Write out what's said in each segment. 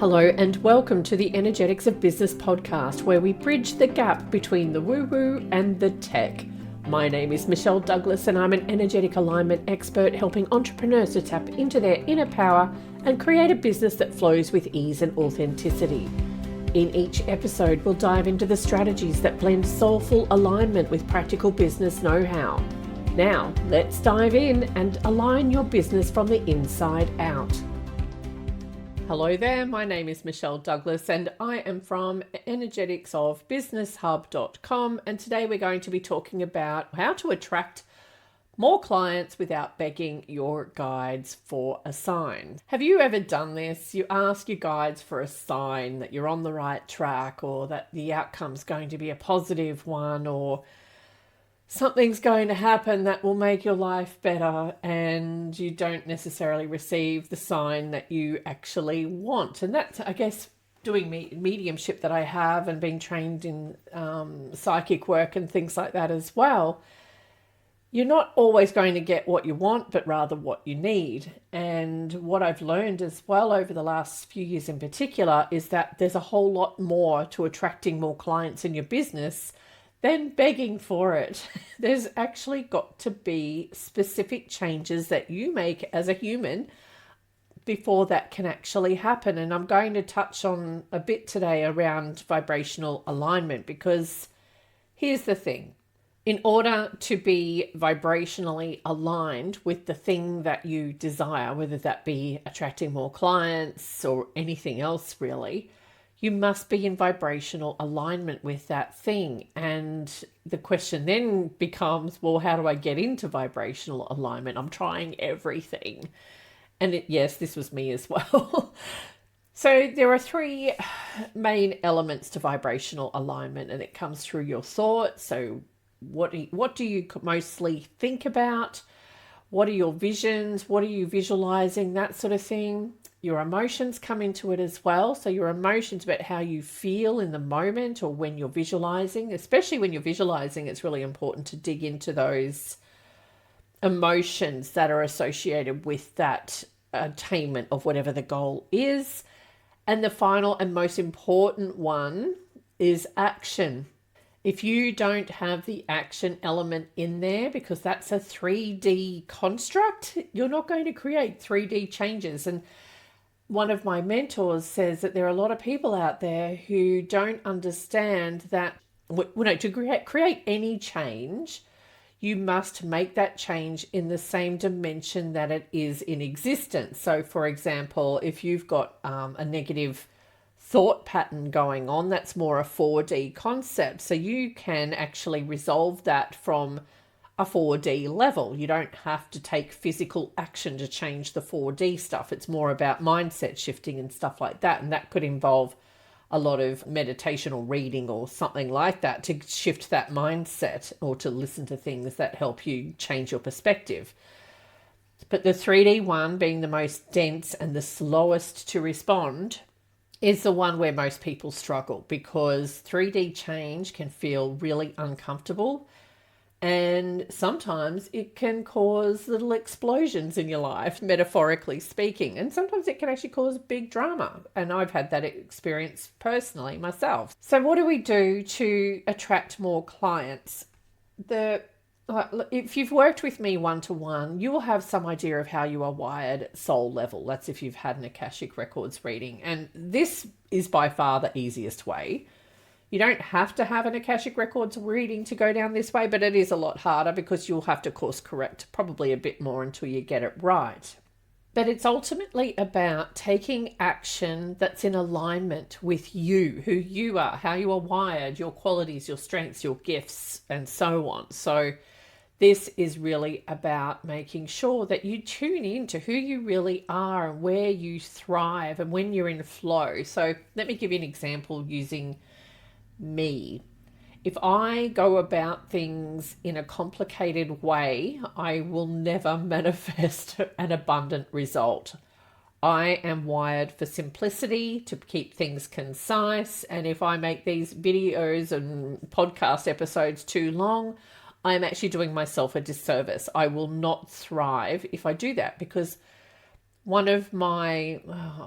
Hello and welcome to the Energetics of Business podcast, where we bridge the gap between the woo-woo and the tech. My name is Michelle Douglas and I'm an energetic alignment expert helping entrepreneurs to tap into their inner power and create a business that flows with ease and authenticity. In each episode, we'll dive into the strategies that blend soulful alignment with practical business know-how. Now, let's dive in and align your business from the inside out. Hello there, my name is Michelle Douglas and I am from energeticsofbusinesshub.com, and today we're going to be talking about how to attract more clients without begging your guides for a sign. Have you ever done this? You ask your guides for a sign that you're on the right track, or that the outcome's going to be a positive one, or something's going to happen that will make your life better, and you don't necessarily receive the sign that you actually want. And that's, I guess, doing mediumship that I have and being trained in psychic work and things like that as well. You're not always going to get what you want, but rather what you need. And what I've learned as well over the last few years in particular is that there's a whole lot more to attracting more clients in your business than begging for it. There's actually got to be specific changes that you make as a human before that can actually happen. And I'm going to touch on a bit today around vibrational alignment, because here's the thing. In order to be vibrationally aligned with the thing that you desire, whether that be attracting more clients or anything else really, you must be in vibrational alignment with that thing. And the question then becomes, well, how do I get into vibrational alignment? I'm trying everything. And yes, this was me as well. So there are three main elements to vibrational alignment, and it comes through your thoughts. So what do you mostly think about? What are your visions? What are you visualizing? That sort of thing. Your emotions come into it as well. So your emotions about how you feel in the moment or when you're visualizing, especially when you're visualizing, it's really important to dig into those emotions that are associated with that attainment of whatever the goal is. And the final and most important one is action. If you don't have the action element in there, because that's a 3D construct, you're not going to create 3D changes. And one of my mentors says that there are a lot of people out there who don't understand that to create any change, you must make that change in the same dimension that it is in existence. So, for example, if you've got a negative thought pattern going on, that's more a 4D concept. So you can actually resolve that from a 4D level. You don't have to take physical action to change the 4D stuff. It's more about mindset shifting and stuff like that. And that could involve a lot of meditation or reading or something like that to shift that mindset, or to listen to things that help you change your perspective. But the 3D one, being the most dense and the slowest to respond, is the one where most people struggle, because 3D change can feel really uncomfortable. And sometimes it can cause little explosions in your life, metaphorically speaking. And sometimes it can actually cause big drama. And I've had that experience personally myself. So what do we do to attract more clients? If you've worked with me one-to-one, you will have some idea of how you are wired at soul level. That's if you've had an Akashic Records reading. And this is by far the easiest way. You don't have to have an Akashic Records reading to go down this way, but it is a lot harder because you'll have to course correct probably a bit more until you get it right. But it's ultimately about taking action that's in alignment with you, who you are, how you are wired, your qualities, your strengths, your gifts, and so on. So this is really about making sure that you tune in to who you really are and where you thrive and when you're in flow. So let me give you an example using me. If I go about things in a complicated way, I will never manifest an abundant result. I am wired for simplicity, to keep things concise. And if I make these videos and podcast episodes too long, I am actually doing myself a disservice. I will not thrive if I do that, because one of my,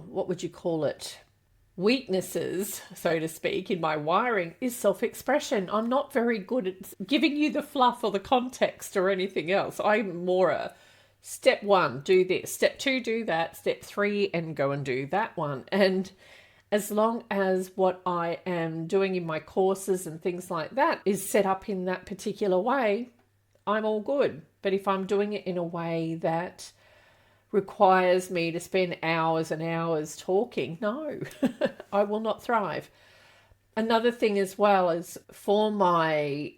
what would you call it? weaknesses, so to speak, in my wiring is self-expression. I'm not very good at giving you the fluff or the context or anything else. I'm more a step one, do this, step two, do that, step three, and go and do that one. And as long as what I am doing in my courses and things like that is set up in that particular way, I'm all good. But if I'm doing it in a way that requires me to spend hours and hours talking, no, I will not thrive. Another thing as well is for my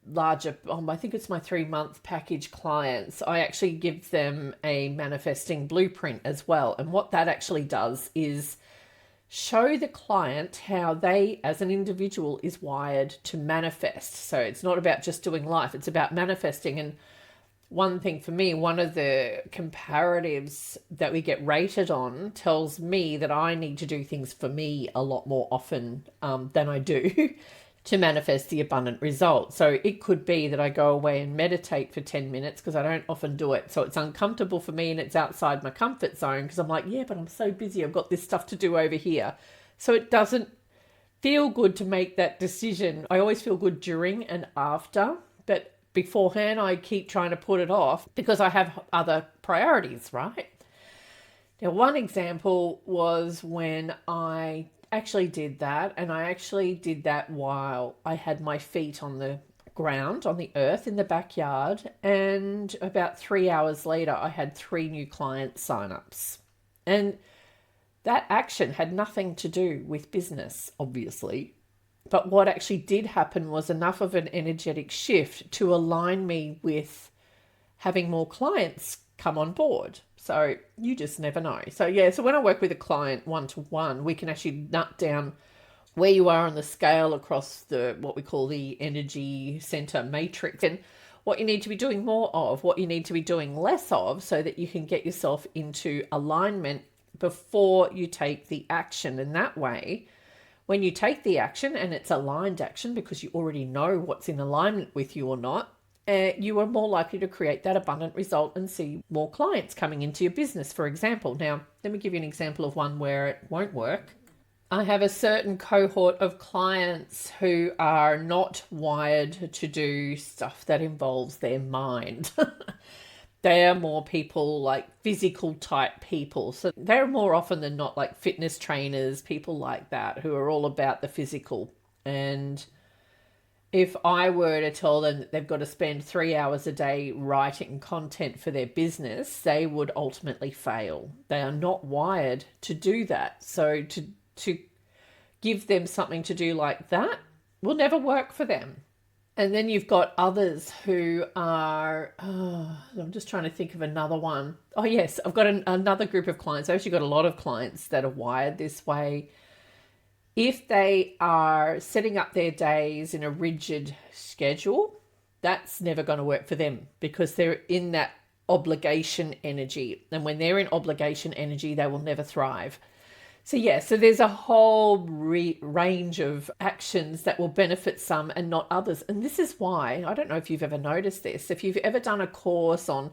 larger, I think it's my 3-month package clients, I actually give them a manifesting blueprint as well. And what that actually does is show the client how they as an individual is wired to manifest. So it's not about just doing life, it's about manifesting. And one thing for me, one of the comparatives that we get rated on tells me that I need to do things for me a lot more often than I do to manifest the abundant result. So it could be that I go away and meditate for 10 minutes because I don't often do it. So it's uncomfortable for me and it's outside my comfort zone because I'm like, yeah, but I'm so busy. I've got this stuff to do over here. So it doesn't feel good to make that decision. I always feel good during and after, but beforehand, I keep trying to put it off because I have other priorities, right? Now, one example was when I actually did that, and I actually did that while I had my feet on the ground, on the earth in the backyard, and about 3 hours later, I had 3 new client signups. And that action had nothing to do with business, obviously. But what actually did happen was enough of an energetic shift to align me with having more clients come on board. So you just never know. So yeah, so when I work with a client one-to-one, we can actually nut down where you are on the scale across the what we call the energy center matrix and what you need to be doing more of, what you need to be doing less of, so that you can get yourself into alignment before you take the action. And that way, when you take the action and it's aligned action because you already know what's in alignment with you or not, you are more likely to create that abundant result and see more clients coming into your business, for example. Now, let me give you an example of one where it won't work. I have a certain cohort of clients who are not wired to do stuff that involves their mind. They are more people like physical type people. So they're more often than not like fitness trainers, people like that, who are all about the physical. And if I were to tell them that they've got to spend 3 hours a day writing content for their business, they would ultimately fail. They are not wired to do that. So to give them something to do like that will never work for them. And then you've got others who are, I'm just trying to think of another one. Oh yes, I've got another group of clients. I've actually got a lot of clients that are wired this way. If they are setting up their days in a rigid schedule, that's never going to work for them because they're in that obligation energy. And when they're in obligation energy, they will never thrive. So yeah, so there's a whole range of actions that will benefit some and not others. And this is why, I don't know if you've ever noticed this, if you've ever done a course on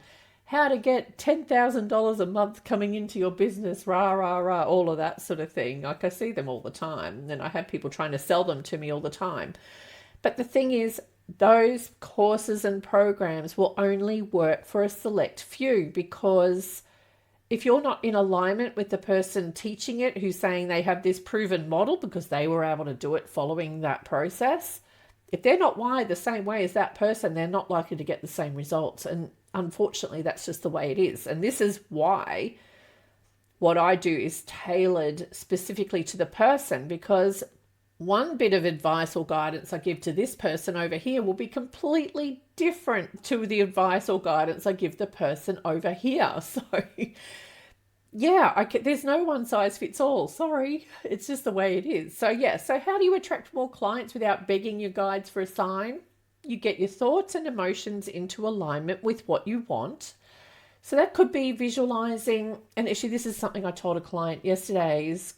how to get $10,000 a month coming into your business, rah, rah, rah, all of that sort of thing. Like I see them all the time and I have people trying to sell them to me all the time. But the thing is, those courses and programs will only work for a select few because if you're not in alignment with the person teaching it who's saying they have this proven model because they were able to do it following that process, if they're not wired the same way as that person, they're not likely to get the same results. And unfortunately, that's just the way it is. And this is why what I do is tailored specifically to the person, because one bit of advice or guidance I give to this person over here will be completely different to the advice or guidance I give the person over here. So yeah, there's no one size fits all. Sorry, it's just the way it is. So yeah, so how do you attract more clients without begging your guides for a sign? You get your thoughts and emotions into alignment with what you want. So that could be visualizing, and actually this is something I told a client yesterday, is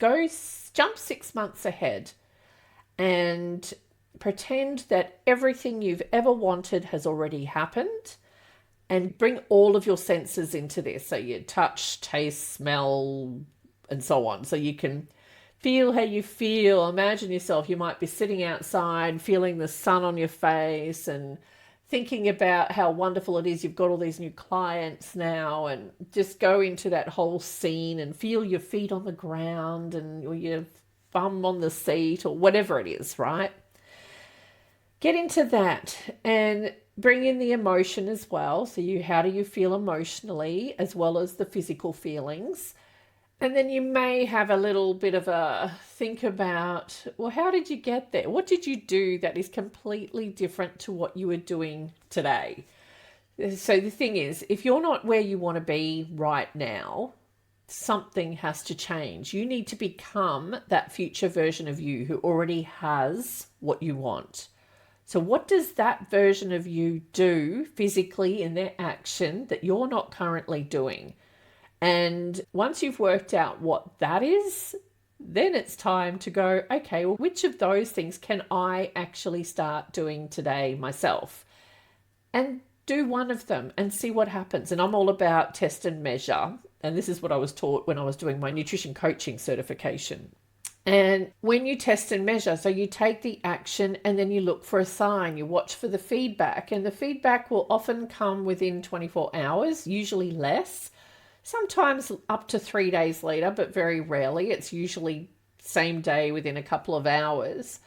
jump 6 months ahead and pretend that everything you've ever wanted has already happened, and bring all of your senses into this. So you touch, taste, smell, and so on. So you can Feel how you feel. Imagine yourself, you might be sitting outside, feeling the sun on your face and thinking about how wonderful it is you've got all these new clients now, and just go into that whole scene and feel your feet on the ground and or your bum on the seat or whatever it is, right? Get into that and bring in the emotion as well. So how do you feel emotionally as well as the physical feelings? And then you may have a little bit of a think about, well, how did you get there? What did you do that is completely different to what you were doing today? So the thing is, if you're not where you want to be right now, something has to change. You need to become that future version of you who already has what you want. So what does that version of you do physically in their action that you're not currently doing? And once you've worked out what that is, then it's time to go, okay, well, which of those things can I actually start doing today myself? And do one of them and see what happens. And I'm all about test and measure. And this is what I was taught when I was doing my nutrition coaching certification. And when you test and measure, so you take the action and then you look for a sign, you watch for the feedback, and the feedback will often come within 24 hours, usually less. Sometimes up to 3 days later, but very rarely. It's usually same day within a couple of hours.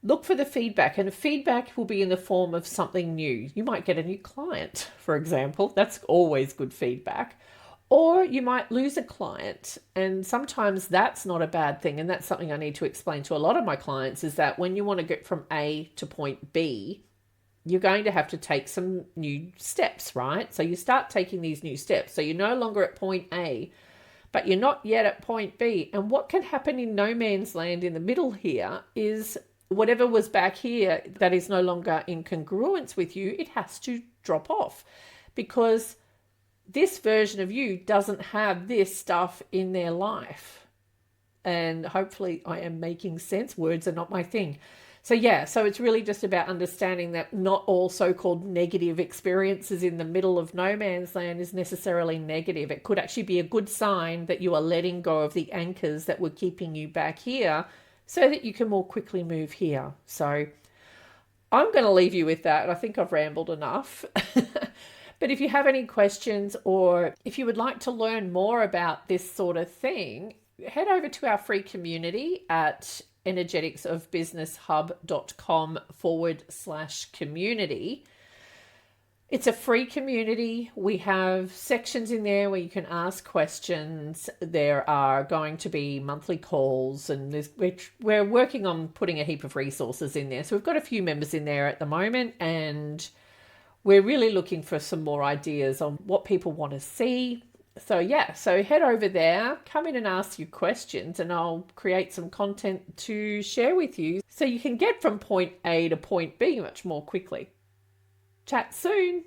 Look for the feedback, and the feedback will be in the form of something new. You might get a new client, for example. That's always good feedback. Or you might lose a client, and sometimes that's not a bad thing. And that's something I need to explain to a lot of my clients, is that when you want to get from A to point B, you're going to have to take some new steps, right? So you start taking these new steps. So you're no longer at point A, but you're not yet at point B. And what can happen in no man's land in the middle here is whatever was back here that is no longer in congruence with you, it has to drop off, because this version of you doesn't have this stuff in their life. And hopefully I am making sense. Words are not my thing. So it's really just about understanding that not all so-called negative experiences in the middle of no man's land is necessarily negative. It could actually be a good sign that you are letting go of the anchors that were keeping you back here so that you can more quickly move here. So I'm going to leave you with that. I think I've rambled enough. But if you have any questions, or if you would like to learn more about this sort of thing, head over to our free community at energeticsofbusinesshub.com/community. It's a free community. We have sections in there where you can ask questions. There are going to be monthly calls, and we're working on putting a heap of resources in there. So we've got a few members in there at the moment, and we're really looking for some more ideas on what people want to see. So head over there, come in and ask you questions, and I'll create some content to share with you so you can get from point A to point B much more quickly. Chat soon.